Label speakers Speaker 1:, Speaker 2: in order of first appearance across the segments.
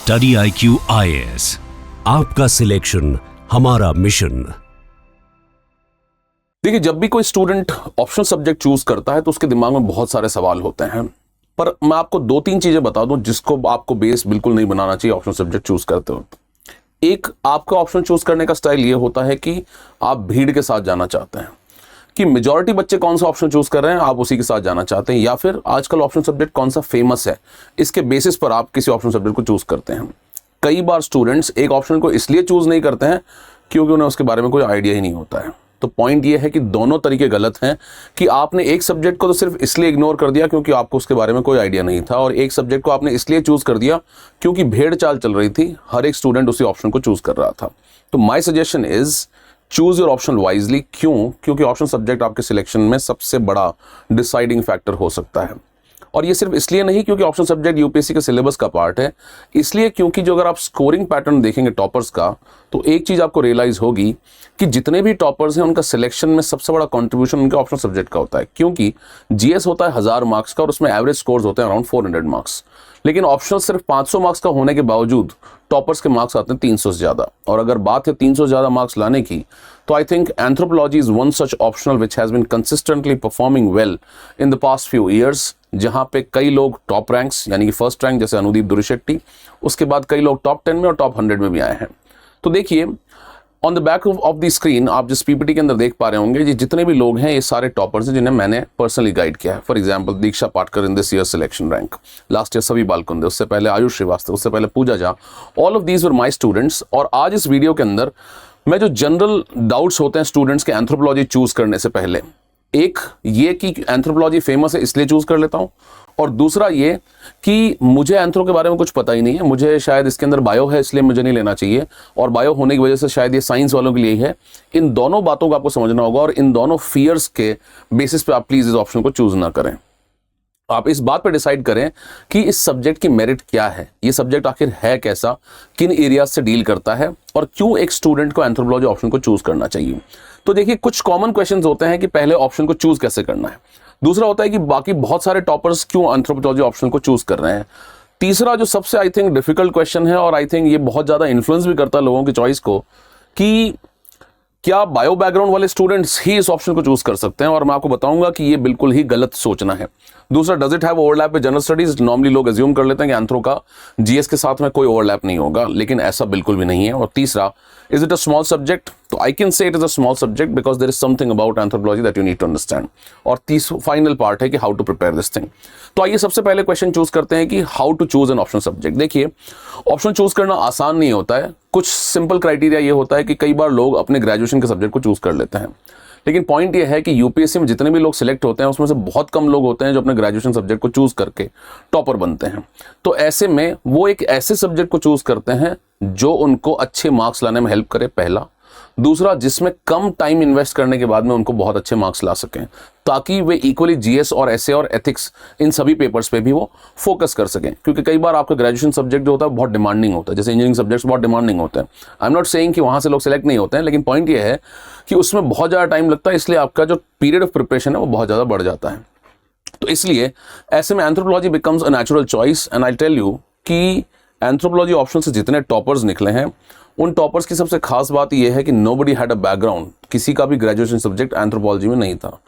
Speaker 1: Study IQ IAS, आपका selection हमारा mission.
Speaker 2: देखिए, जब भी कोई स्टूडेंट ऑप्शनल सब्जेक्ट चूज करता है तो उसके दिमाग में बहुत सारे सवाल होते हैं, पर मैं आपको दो तीन चीजें बता दूं जिसको आपको बेस बिल्कुल नहीं बनाना चाहिए ऑप्शनल सब्जेक्ट चूज करते वक्त। एक, आपका ऑप्शन चूज करने का स्टाइल ये होता है कि आप भीड़ के साथ जाना चाहते हैं, कि मेजॉरिटी बच्चे कौन सा ऑप्शन चूज कर रहे हैं आप उसी के साथ जाना चाहते हैं, या फिर आजकल ऑप्शन सब्जेक्ट कौन सा फेमस है इसके बेसिस पर आप किसी ऑप्शन सब्जेक्ट को चूज करते हैं। कई बार स्टूडेंट्स एक ऑप्शन को इसलिए चूज नहीं करते हैं क्योंकि उन्हें उसके बारे में कोई आइडिया ही नहीं होता है। तो पॉइंट ये है कि दोनों तरीके गलत हैं, कि आपने एक सब्जेक्ट को तो सिर्फ इसलिए इग्नोर कर दिया क्योंकि आपको उसके बारे में कोई आइडिया नहीं था, और एक सब्जेक्ट को आपने इसलिए चूज कर दिया क्योंकि भेड़ चाल चल रही थी, हर एक स्टूडेंट उसी ऑप्शन को चूज कर रहा था। तो my suggestion is choose your option wisely. क्यों? क्योंकि ऑप्शन सब्जेक्ट आपके सिलेक्शन में सबसे बड़ा डिसाइडिंग फैक्टर हो सकता है। और ये सिर्फ इसलिए नहीं क्योंकि ऑप्शन सब्जेक्ट यूपीएससी के सिलेबस का पार्ट है, इसलिए क्योंकि जो अगर आप स्कोरिंग पैटर्न देखेंगे टॉपर्स का, तो एक चीज आपको रियलाइज होगी कि जितने भी टॉपर्स हैं उनका सिलेक्शन में सबसे बड़ा कंट्रीब्यूशन उनके ऑप्शन सब्जेक्ट का होता है। क्योंकि जीएस होता है 1000 मार्क्स का और उसमें एवरेज स्कोर्स होते हैं अराउंड 400 मार्क्स, लेकिन ऑप्शनल सिर्फ 500 मार्क्स का होने के बावजूद टॉपर्स के मार्क्स आते हैं 300 से ज्यादा। और अगर बात है 300 से ज्यादा मार्क्स लाने की, तो I think anthropology is one such optional which has been consistently performing well in the past few years, जहां पे कई लोग टॉप रैंक्स यानी कि फर्स्ट रैंक जैसे अनुदीप दुरिशेट्टी, उसके बाद कई लोग टॉप 10 में और टॉप 100 में भी आए हैं। तो देखिए, on the back of the screen आप जिस पीपीटी के अंदर देख पा रहे होंगे, ये जितने भी लोग हैं ये सारे टॉपर्स हैं जिन्हें मैंने पर्सनली गाइड किया है। For example Diksha Patkar in this year selection rank, last year Sabhi Balkunde, उससे पहले आयुष श्रीवास्तव, उससे पहले Pooja Jha, all of these were my students. और आज इस वीडियो के अंदर मैं जो जनरल डाउट्स होते हैं स्टूडेंट्स के एंथ्रोपोलॉजी चूज करने से पहले, एक ये कि एंथ्रोपोलॉजी फेमस है इसलिए चूज कर लेता हूं, और दूसरा ये कि मुझे एंथ्रो के बारे में कुछ पता ही नहीं है, मुझे शायद इसके अंदर बायो है इसलिए मुझे नहीं लेना चाहिए, और बायो होने की वजह से शायद ये साइंस वालों के लिए है। इन दोनों बातों को आपको समझना होगा, और इन दोनों फियर्स के बेसिस पे आप प्लीज इस ऑप्शन को चूज ना करें। आप इस बात पर डिसाइड करें कि इस सब्जेक्ट की मेरिट क्या है, ये सब्जेक्ट आखिर है कैसा, किन एरियाज से डील करता है, और क्यों एक स्टूडेंट को एंथ्रोपोलॉजी ऑप्शन को चूज करना चाहिए। तो देखिए, कुछ कॉमन क्वेश्चंस होते हैं कि पहले ऑप्शन को चूज कैसे करना है, दूसरा होता है कि बाकी बहुत सारे टॉपर्स क्यों एंथ्रोपोलॉजी ऑप्शन को चूज कर रहे हैं, तीसरा जो सबसे आई थिंक डिफिकल्ट क्वेश्चन है, और आई थिंक ये बहुत ज्यादा इन्फ्लुएंस भी करता है लोगों की चॉइस को, कि क्या बायो बैकग्राउंड वाले स्टूडेंट्स ही इस ऑप्शन को चूज कर सकते हैं, और मैं आपको बताऊंगा कि ये बिल्कुल ही गलत सोचना है। दूसरा, does it have overlap with general studies. Normally लोग अज्यूम कर लेते हैं कि एंथ्रो का जीएस के साथ में कोई ओवरलैप नहीं होगा, लेकिन ऐसा बिल्कुल भी नहीं है। और तीसरा, is it a small subject. तो I can say it is a small subject because there is something about anthropology that you need to understand. और तीसरा फाइनल पार्ट है कि how to prepare this thing. तो आइए सबसे पहले question choose करते हैं कि how to choose an option subject. देखिए, ऑप्शन चूज करना आसान नहीं होता है। कुछ सिंपल क्राइटेरिया ये होता है कि कई बार लोग अपने ग्रेजुएशन के सब्जेक्ट को चूज कर लेते हैं, लेकिन पॉइंट ये है कि यूपीएससी में जितने भी लोग सिलेक्ट होते हैं उसमें से बहुत कम लोग होते हैं जो अपने ग्रेजुएशन सब्जेक्ट को चूज करके टॉपर बनते हैं। तो ऐसे में वो एक ऐसे सब्जेक्ट को चूज करते हैं जो उनको अच्छे मार्क्स लाने में हेल्प करे, पहला। दूसरा, जिसमें कम टाइम इन्वेस्ट करने के बाद में उनको बहुत अच्छे मार्क्स ला सकें, ताकि वे इक्वली जीएस और एसए और एथिक्स इन सभी पेपर्स पे भी वो फोकस कर सकें। क्योंकि कई बार आपका ग्रेजुएशन सब्जेक्ट जो होता है बहुत डिमांडिंग होता है, जैसे इंजीनियरिंग सब्जेक्ट्स बहुत डिमांडिंग होते हैं। आई एम नॉट सेइंग कि वहां से लोग सेलेक्ट नहीं होते हैं, लेकिन पॉइंट ये है कि उसमें बहुत ज़्यादा टाइम लगता है, इसलिए आपका जो पीरियड ऑफ प्रिपरेशन है वो बहुत ज़्यादा बढ़ जाता है। तो इसलिए ऐसे में anthropology becomes a natural choice. And I tell you कि एंथ्रोपोलॉजी ऑप्शन से जितने टॉपर्स निकले हैं, उन टॉपर्स की सबसे खास बात यह है कि नोबडी हैड अ बैकग्राउंड, किसी का भी ग्रेजुएशन सब्जेक्ट एंथ्रोपोलॉजी में नहीं था।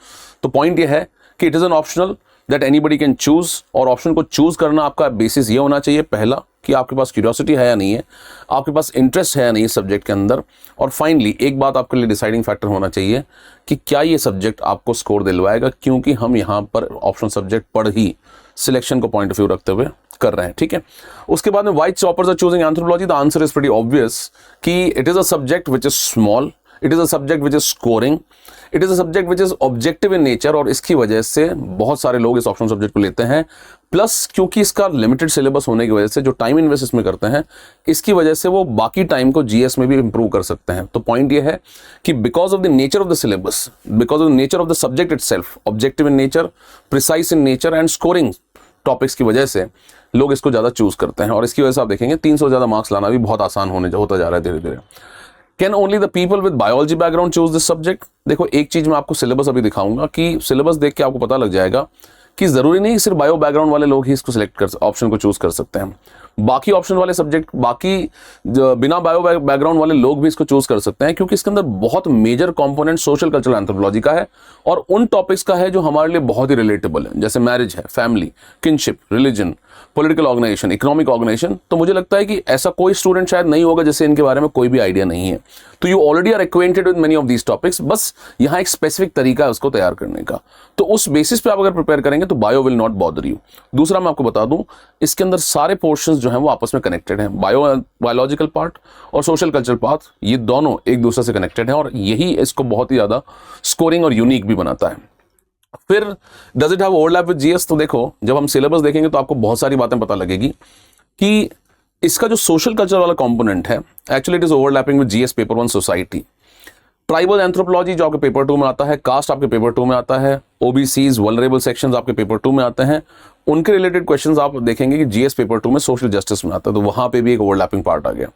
Speaker 2: तो पॉइंट यह है कि it is an optional that anybody can choose, और ऑप्शन को चूज करना आपका बेसिस ये होना चाहिए, पहला कि आपके पास क्यूरियोसिटी है या नहीं है, आपके पास इंटरेस्ट है या नहीं इस सब्जेक्ट के अंदर, और फाइनली एक बात आपके लिए डिसाइडिंग फैक्टर होना चाहिए कि क्या ये सब्जेक्ट आपको स्कोर दिलवाएगा, क्योंकि हम यहाँ पर ऑप्शन सब्जेक्ट पढ़ ही सिलेक्शन को पॉइंट ऑफ व्यू रखते हुए कर रहे हैं, ठीक है। उसके बाद में why toppers are choosing anthropology, the answer is pretty obvious कि it is a subject which is small, it is a subject which is scoring, it is a subject which is objective in nature, और इसकी वजह से बहुत सारे लोग इस option subject को लेते हैं। प्लस क्योंकि इसका लिमिटेड सिलेबस होने की वजह से जो टाइम इन्वेस्ट इसमें करते हैं, इसकी वजह से वो बाकी टाइम को जीएस में भी इंप्रूव कर सकते हैं। तो पॉइंट ये है कि because of the nature of the syllabus, because of the nature of the subject itself, objective in nature, precise in nature and scoring topics की वजह से लोग इसको ज्यादा चूज करते हैं। और इसकी वजह से आप देखेंगे 300 ज्यादा मार्क्स लाना भी बहुत आसान होता जा रहा है धीरे धीरे। Can only the people with biology background choose this subject. देखो, एक चीज मैं आपको सिलेबस अभी दिखाऊंगा कि सिलेबस देख के आपको पता लग जाएगा कि जरूरी नहीं सिर्फ बायो बैकग्राउंड वाले लोग ही इसको सिलेक्ट कर ऑप्शन को चूज कर सकते हैं। बाकी ऑप्शन वाले सब्जेक्ट, बाकी बिना बायो बैकग्राउंड वाले लोग भी इसको चूज कर सकते हैं, क्योंकि इसके अंदर बहुत major component social cultural anthropology का है और उन टॉपिक्स का है जो हमारे लिए बहुत ही रिलेटेबल है, जैसे मैरिज है, family, kinship, religion, political organisation, economic organisation. तो मुझे लगता है कि ऐसा कोई स्टूडेंट शायद नहीं होगा जिससे इनके बारे में कोई भी आइडिया नहीं है। तो you already are acquainted with many of these topics, बस यहाँ एक स्पेसिफिक तरीका है उसको तैयार करने का। तो उस बेसिस पे आप अगर प्रिपेयर करेंगे तो bio will not bother you. दूसरा मैं आपको बता दूं, इसके अंदर सारे पोर्शंस जो हैं वो आपस में कनेक्टेड हैं। बायोलॉजिकल पार्ट और सोशल कल्चरल पार्ट, ये दोनों एक दूसरे से कनेक्टेड हैं और यही इसको बहुत ही ज्यादा स्कोरिंग और यूनिक भी बनाता है। फिर does it have overlap with GS? तो देखो, जब हम सिलेबस देखेंगे तो आपको बहुत सारी बातें पता लगेगी कि इसका जो सोशल कल्चर वाला कंपोनेंट है, actually it is overlapping with GS paper 1 society. Tribal anthropology जो आपके पेपर 2 में आता है, कास्ट आपके पेपर 2 में आता है, ओबीसीज, वल्नरेबल सेक्शंस आपके पेपर 2 में आते हैं, उनके रिलेटेड क्वेश्चंस आप देखेंगे कि जीएस पेपर 2 में सोशल जस्टिस में आता है, तो वहां पे भी एक ओवरलैपिंग पार्ट आ गया।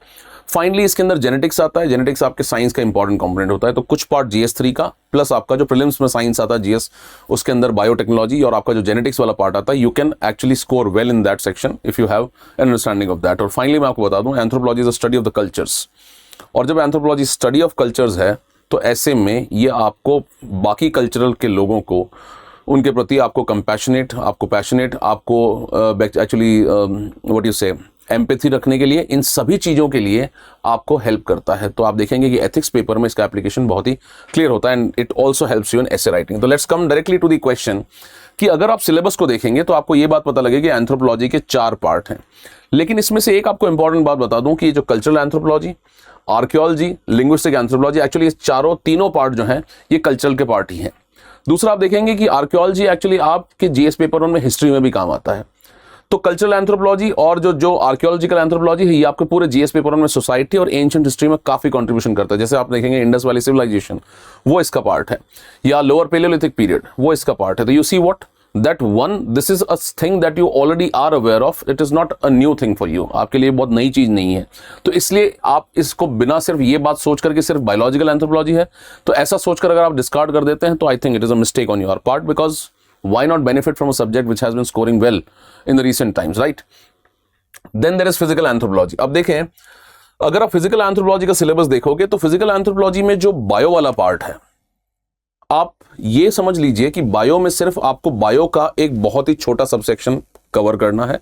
Speaker 2: फाइनली इसके अंदर जेनेटिक्स आता है। जेनेटिक्स आपके साइंस का इंपॉर्टेंट कंपोनेंट होता है, तो कुछ पार्ट जीएस 3 का प्लस आपका जो प्रीलिम्स में साइंस आता है जीएस, उसके अंदर बायोटेक्नोलॉजी और आपका जो जेनेटिक्स वाला पार्ट आता है, you can actually score well in that section if you have an understanding of that. और फाइनली मैं आपको बता दूं, anthropology is a study of the cultures, और जब एंथ्रोपोलॉजी स्टडी ऑफ कल्चर्स है तो ऐसे में ये आपको बाकी कल्चरल के लोगों को, उनके प्रति आपको कंपैशनेट, आपको पैशनेट, आपको एक्चुअली व्हाट यू से एम्पैथी रखने के लिए, इन सभी चीज़ों के लिए आपको हेल्प करता है। तो आप देखेंगे कि एथिक्स पेपर में इसका एप्लीकेशन बहुत ही क्लियर होता है and it also helps you in essay writing. तो let's come directly to the question कि अगर आप सिलेबस को देखेंगे तो आपको ये बात पता लगेगी कि एंथ्रोपोलॉजी के 4 पार्ट हैं, लेकिन इसमें से एक आपको इंपॉर्टेंट बात बता दूं कि जो cultural anthropology, archaeology, linguistic anthropology, actually ये तीनों पार्ट जो हैं ये कल्चरल के पार्ट ही हैं। दूसरा आप देखेंगे कि आर्कियोलॉजी एक्चुअली आपके जीएस पेपर 1 में हिस्ट्री में भी काम आता है। तो कल्चरल एंथ्रोपोलॉजी और जो आर्कियोलॉजिकल एंथ्रोपोलॉजी है, ये आपके पूरे जीएस पेपर 1 में सोसाइटी और एंशिएंट हिस्ट्री में काफी कंट्रीब्यूशन करता है। जैसे आप देखेंगे इंडस वैली सिविलाइजेशन, वो इसका पार्ट है, या लोअर पेलियोलिथिक पीरियड, वो इसका पार्ट है। तो you see what that one, this is a thing that you already are aware of, it is not a new thing for you, आपके लिए बहुत नई चीज नहीं है। तो इसलिए आप इसको बिना सिर्फ ये बात सोच करके सिर्फ बायोलॉजिकल एंथ्रोपोलॉजी है, तो ऐसा सोचकर अगर आप डिस्कार्ड कर देते हैं तो I think it is a mistake on your part, because why not benefit from a subject which has been scoring well in the recent times, right? Then there is physical anthropology. अब देखें, अगर आप physical anthropology का syllabus देखोगे तो physical anthropology में जो bio वाला पार्ट है, आप ये समझ लीजिए कि बायो में सिर्फ आपको बायो का एक बहुत ही छोटा सबसेक्शन कवर करना है,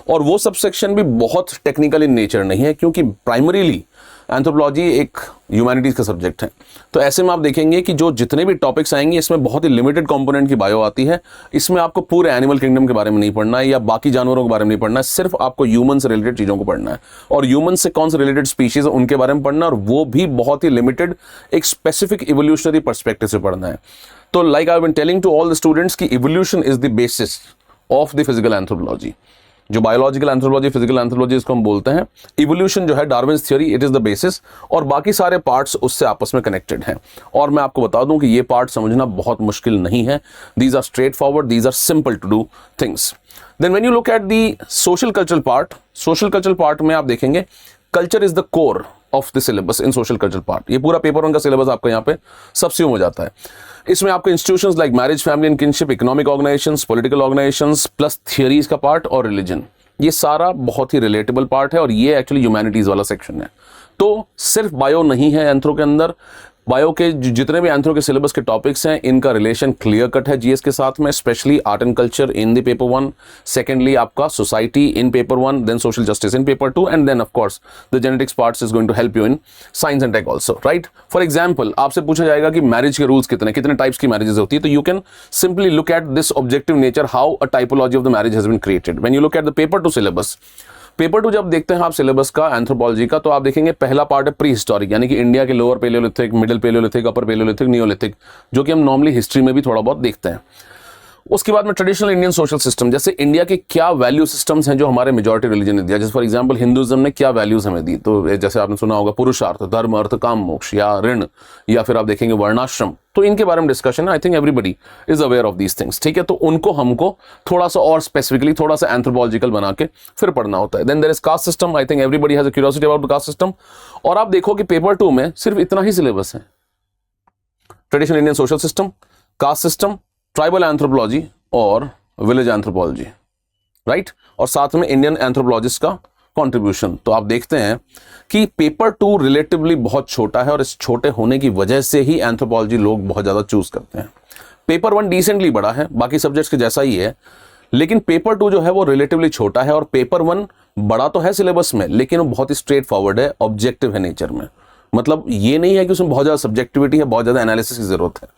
Speaker 2: और वो सबसेक्शन भी बहुत टेक्निकल इन नेचर नहीं है, क्योंकि प्राइमरीली एंथ्रोपोलॉजी एक ह्यूमैनिटीज का सब्जेक्ट है। तो ऐसे में आप देखेंगे कि जो जितने भी टॉपिक्स आएंगे इसमें बहुत ही लिमिटेड कंपोनेंट की बायो आती है। इसमें आपको पूरे एनिमल किंगडम के बारे में नहीं पढ़ना है या बाकी जानवरों के बारे में नहीं पढ़ना है, सिर्फ आपको ह्यूमन से रिलेटेड चीज़ों को पढ़ना है, और ह्यूमन से कौन से रिलेटेड स्पीशीज है उनके बारे में पढ़ना है, और वो भी बहुत ही लिमिटेड एक स्पेसिफिक इवोल्यूशनरी पर्सपेक्टिव से पढ़ना है। तो like I have been telling to all the students कि evolution is the basis of the physical anthropology. जो बायोलॉजिकल एंथ्रोपोलॉजी, फिजिकल एंथ्रोपोलॉजी इसको हम बोलते हैं, इवोल्यूशन जो है Darwin's theory, it is the basis, और बाकी सारे पार्ट्स उससे आपस में कनेक्टेड हैं। और मैं आपको बता दूं कि ये पार्ट समझना बहुत मुश्किल नहीं है, these are straightforward, these are simple to do things. Then when you look at the social cultural part, social cultural part में आप देखेंगे culture is the core of the syllabus in social cultural part. ये पूरा paper 1 का syllabus आपका यहाँ पे सबस्यूम हो जाता है। इसमें आपको institutions like marriage, family and kinship, economic organisations, political organisations, plus theories का पार्ट और रिलीजन, ये सारा बहुत ही रिलेटेबल पार्ट है, और ये एक्चुअली ह्यूमैनिटीज वाला सेक्शन है। तो सिर्फ बायो नहीं है एंथ्रो के अंदर, बायो के जितने भी एंथ्रो के सिलेबस के टॉपिक्स हैं इनका रिलेशन क्लियर कट है जीएस के साथ में, specially art and culture in the paper 1, secondly आपका society in paper 1, then social justice in paper 2, and then of course the genetics parts is going to help you in science and tech also, right. For example आपसे पूछा जाएगा कि marriage के rules कितने types की marriages होती है, तो you can simply look at this objective nature, how a typology of the marriage has been created. When you look at the paper 2 syllabus, paper 2 जब देखते हैं आप सिलेबस का एंथ्रोपोलॉजी का, तो आप देखेंगे पहला पार्ट है प्री हिस्टोरिक, यानी कि इंडिया के लोअर पेलियोलिथिक, मिडिल पेलियोलिथिक, अपर पेलियोलिथिक, नियोलिथिक, जो कि हम नॉर्मली हिस्ट्री में भी थोड़ा बहुत देखते हैं। उसके बाद में ट्रेडिशनल इंडियन सोशल सिस्टम, जैसे इंडिया के क्या वैल्यू सिस्टम्स हैं जो हमारे मेजॉरिटी रिलीजन ने दिया, जैसे फॉर एग्जांपल हिंदुइज्म ने क्या वैल्यूज हमें दी, तो जैसे आपने सुना होगा पुरुषार्थ, धर्म, अर्थ, काम, मोक्ष, या ऋण, या फिर आप देखेंगे वर्णाश्रम, तो इनके बारे में डिस्कशन है। आई think everybody is aware of these things, ठीक है। तो उनको हमको थोड़ा सा और स्पेसिफिकली थोड़ा सा एंथ्रोपोलॉजिकल बना के फिर पढ़ना होता है। Then there is caste system, I think everybody has a curiosity about the caste system, और आप देखो कि पेपर 2 में सिर्फ इतना ही सिलेबस है, traditional Indian social system, caste system, tribal anthropology और विलेज एंथ्रोपोलॉजी, राइट, और साथ में इंडियन एंथ्रोपोलॉजिस्ट का कंट्रीब्यूशन। तो आप देखते हैं कि पेपर 2 रिलेटिवली बहुत छोटा है और इस छोटे होने की वजह से ही एंथ्रोपोलॉजी लोग बहुत ज़्यादा चूज करते हैं। पेपर 1 डिसेंटली बड़ा है, बाकी सब्जेक्ट्स के जैसा ही है, लेकिन पेपर 2 जो है वो रिलेटिवली छोटा है। और पेपर 1 बड़ा तो है सिलेबस में, लेकिन वो बहुत ही स्ट्रेट फॉरवर्ड है, ऑब्जेक्टिव है नेचर में। मतलब ये नहीं है कि उसमें बहुत ज़्यादा सब्जेक्टिविटी है, बहुत ज़्यादा एनालिसिस की जरूरत है।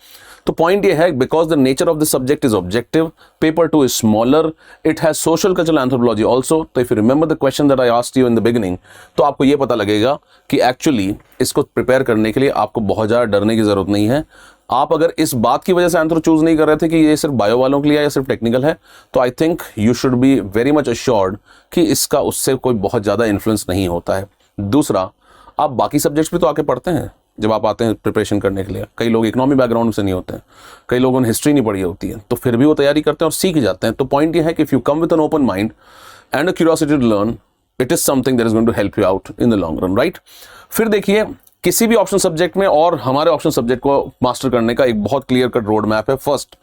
Speaker 2: तो पॉइंट ये है, because the nature of the subject is objective, paper 2 is smaller, it has social cultural anthropology also. तो if you remember the question that I asked you in the beginning, तो आपको ये पता लगेगा कि एक्चुअली इसको प्रिपेयर करने के लिए आपको बहुत ज़्यादा डरने की जरूरत नहीं है। आप अगर इस बात की वजह से एंथ्रो चूज नहीं कर रहे थे कि ये सिर्फ बायो वालों के लिए या सिर्फ टेक्निकल है, तो I think you should be very much assured कि इसका उससे कोई बहुत ज़्यादा इन्फ्लुएंस नहीं होता है। दूसरा, आप बाकी सब्जेक्ट्स भी तो आके पढ़ते हैं जब आप आते हैं प्रिपरेशन करने के लिए। कई लोग इकोनॉमी बैकग्राउंड से नहीं होते हैं, कई लोगों ने हिस्ट्री नहीं पढ़ी होती है, तो फिर भी वो तैयारी करते हैं और सीख जाते हैं। तो पॉइंट ये है कि if you come with an open mind and a curiosity to learn, it is something that is going to help you out in the long run, right. फिर देखिए, किसी भी ऑप्शन सब्जेक्ट में और हमारे ऑप्शन सब्जेक्ट को master करने का एक बहुत क्लियर कट रोड मैप है। First,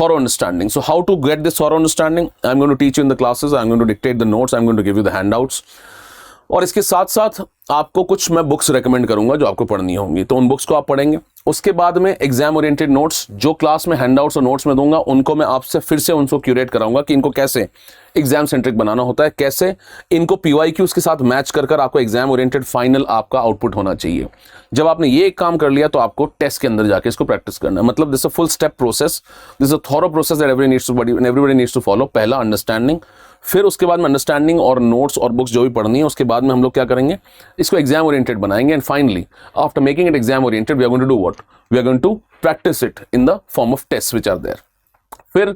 Speaker 2: thorough understanding. So how to get this thorough understanding, I am going to teach you in the classes, I am going to dictate the notes, I am going to give you the handouts. और इसके साथ साथ आपको कुछ मैं books recommend करूंगा जो आपको पढ़नी होंगी, तो उन बुक्स को आप पढ़ेंगे। उसके बाद में एग्जाम ओरिएंटेड नोट्स, जो क्लास में हैंडआउट्स और नोट्स में दूंगा, उनको मैं आपसे फिर से उनको क्यूरेट कराऊंगा कि इनको कैसे एग्जाम सेंट्रिक बनाना होता है, कैसे इनको PYQs के साथ मैच कर कर आपको एग्जाम ओरिएंटेड फाइनल आपका आउटपुट होना चाहिए। जब आपने ये एक काम कर लिया तो आपको टेस्ट के अंदर जाके इसको प्रैक्टिस करना है। मतलब this a full step process, this a thorough process that everybody needs to follow. पहला अंडरस्टैंडिंग, फिर उसके बाद में अंडरस्टैंडिंग और नोट्स और बुक्स जो भी पढ़नी है, उसके बाद में हम लोग क्या करेंगे, इसको एग्जाम ओरिएंटेड बनाएंगे। And finally after making it exam oriented, we are going to do what, we are going to practise it in the form of test which are there. फिर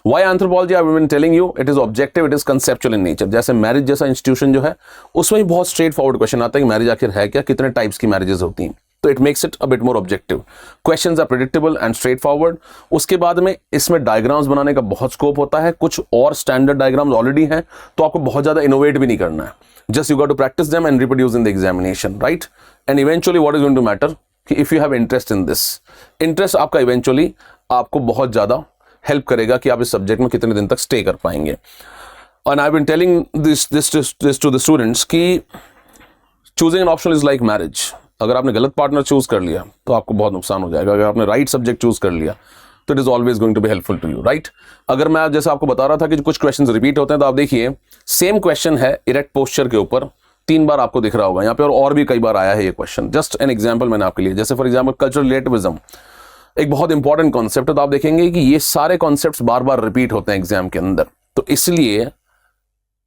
Speaker 2: why anthropology, I have been telling you, it is objective, it is conceptual in nature. जैसे marriage जैसा institution जो है, उसमें भी बहुत straight forward question आता है कि मैरिज आखिर है क्या, कितने टाइप्स की मैरिजेस होती हैं। तो it makes it a bit more objective. Questions are predictable and straightforward. उसके बाद में इसमें डायग्राम्स बनाने का बहुत स्कोप होता है, कुछ और स्टैंडर्ड डायग्राम्स ऑलरेडी हैं, तो आपको बहुत ज्यादा इनोवेट भी नहीं करना है। Just you got to practise them and reproduce in the examination, right. And eventually what is going to matter कि if you have interest in this, interest आपका इवेंचुअली आपको बहुत ज्यादा हेल्प करेगा कि आप इस सब्जेक्ट में कितने दिन तक स्टे कर पाएंगे। And I have been telling this to the students कि choosing an option is like marriage. अगर आपने गलत पार्टनर चूज कर लिया तो आपको बहुत नुकसान हो जाएगा। अगर आपने राइट सब्जेक्ट चूज कर लिया तो it is always going to be helpful to you, right. अगर मैं जैसे आपको बता रहा था कि कुछ क्वेश्चंस रिपीट होते हैं, तो आप देखिए सेम क्वेश्चन है इरेक्ट पोस्चर के ऊपर, 3 बार आपको दिख रहा होगा यहाँ पे, और भी कई बार आया है ये क्वेश्चन। जस्ट एन एग्जाम्पल मैंने आपके लिए, जैसे फॉर एग्जाम्पल कल्चरल रिलेटिविज्म एक बहुत इंपॉर्टेंट कॉन्सेप्ट है, तो आप देखेंगे कि ये सारे कॉन्सेप्ट्स बार बार रिपीट होते हैं एग्जाम के अंदर। तो इसलिए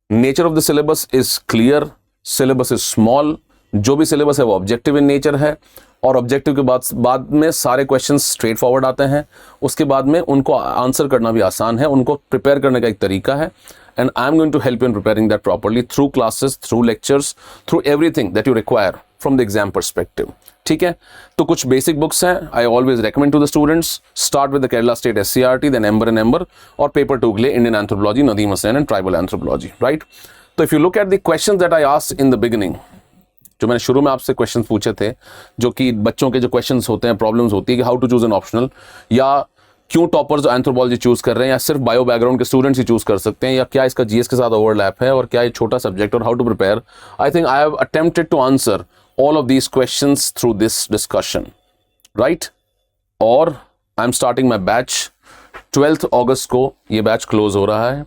Speaker 2: nature of the syllabus is clear, syllabus is small, जो भी सिलेबस है वो ऑब्जेक्टिव इन नेचर है, और ऑब्जेक्टिव के बाद में सारे क्वेश्चंस स्ट्रेट फॉरवर्ड आते हैं। उसके बाद में उनको आंसर करना भी आसान है, उनको प्रिपेयर करने का एक तरीका है। And I am going to help you in preparing that properly through classes, through lectures, through everything that you require from the exam perspective, ठीक है। तो कुछ बेसिक बुक्स हैं, I always recommend to the students, start with the Kerala state SCRT, then Ember and Ember, और paper 2 के लिए Indian anthropology, Nadeem Hussain and tribal anthropology, right. तो if you look at the questions that I asked in the beginning, जो मैंने शुरू में आपसे questions पूछे थे, जो कि बच्चों के जो क्वेश्चंस होते हैं, प्रॉब्लम्स होती है कि how to choose an optional, या क्यों टॉपर्स एंथ्रोपोलॉजी चूज कर रहे हैं, या सिर्फ बायो बैकग्राउंड के स्टूडेंट्स ही चूज कर सकते हैं, या क्या इसका GS के साथ ओवरलैप है, और क्या ये छोटा सब्जेक्ट, और how to prepare. I think I have attempted to answer all of these questions through this discussion, right? और I am starting my batch 12th August को ये बैच क्लोज हो रहा है।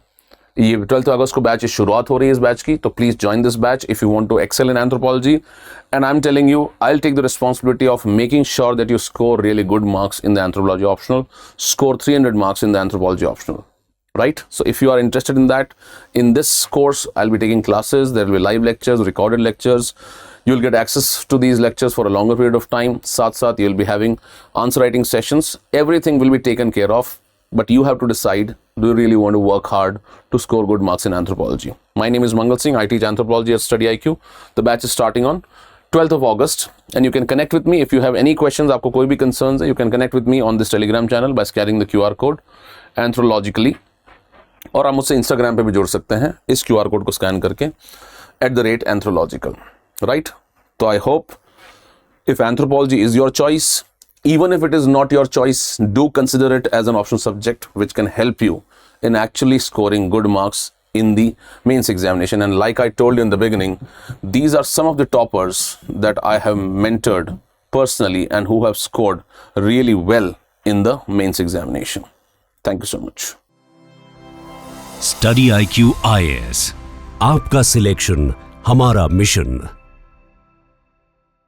Speaker 2: ये 12th अगस्त को बैच की शुरुआत हो रही है इस बैच की, तो please join this batch if you want to excel in anthropology. And I am telling you, I will take the responsibility of making sure that you score really good marks in the anthropology optional, score 300 marks in the anthropology optional, right? So if you are interested in that, in this course I'll be taking classes, there will be live lectures, recorded lectures, you'll get access to these lectures for a longer period of time. Sath you'll be having answer writing sessions, everything will be taken care of, but you have to decide, do you really want to work hard to score good marks in anthropology? My name is Mangal Singh, I teach anthropology at Study IQ. The batch is starting on 12th of August, and you can connect with me if you have any questions. आपको कोई भी concerns है, you can connect with me on this Telegram channel by scanning the QR code anthrologically, और आप मुझसे Instagram पे भी जुड़ सकते हैं इस QR कोड को स्कैन करके @anthropological, राइट। तो I hope if anthropology is your choice, even if it is not your choice, do consider it as an optional subject which can help you in actually scoring good marks in the mains examination. And like I told you in the beginning, these are some of the toppers that I have mentored personally and who have scored really well in the mains examination. Thank you so much.
Speaker 1: Study IQ IAS, आपका selection हमारा mission.